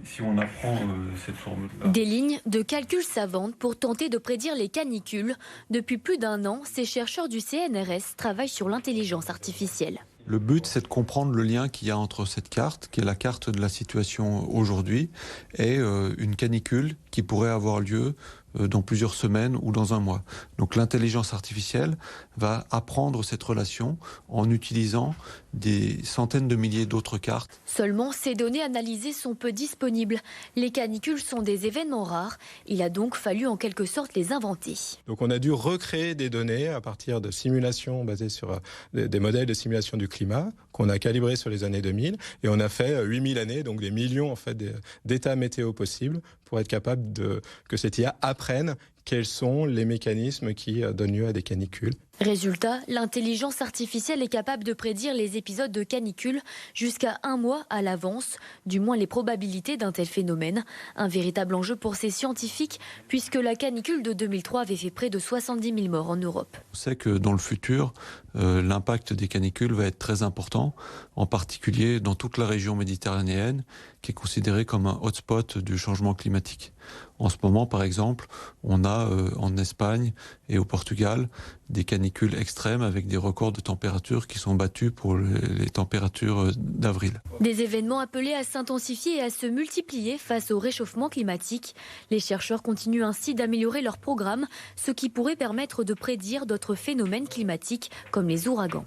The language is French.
si on apprend cette formule-là. Des lignes de calcul savantes pour tenter de prédire les canicules. Depuis plus d'un an, ces chercheurs du CNRS travaillent sur l'intelligence artificielle. Le but, c'est de comprendre le lien qu'il y a entre cette carte, qui est la carte de la situation aujourd'hui, et une canicule qui pourrait avoir lieu dans plusieurs semaines ou dans un mois. Donc l'intelligence artificielle va apprendre cette relation en utilisant des centaines de milliers d'autres cartes. Seulement, ces données analysées sont peu disponibles. Les canicules sont des événements rares. Il a donc fallu en quelque sorte les inventer. Donc on a dû recréer des données à partir de simulations basées sur des modèles de simulation du climat qu'on a calibrés sur les années 2000 et on a fait 8000 années, donc des millions en fait d'états météo possibles pour être capable que cette IA apprenne quels sont les mécanismes qui donnent lieu à des canicules. Résultat, l'intelligence artificielle est capable de prédire les épisodes de canicule jusqu'à un mois à l'avance, du moins les probabilités d'un tel phénomène. Un véritable enjeu pour ces scientifiques, puisque la canicule de 2003 avait fait près de 70 000 morts en Europe. On sait que dans le futur, l'impact des canicules va être très important, en particulier dans toute la région méditerranéenne, qui est considérée comme un hotspot du changement climatique. En ce moment, par exemple, on a en Espagne et au Portugal des canicules extrêmes avec des records de température qui sont battus pour les températures d'avril. Des événements appelés à s'intensifier et à se multiplier face au réchauffement climatique. Les chercheurs continuent ainsi d'améliorer leur programme, ce qui pourrait permettre de prédire d'autres phénomènes climatiques comme les ouragans.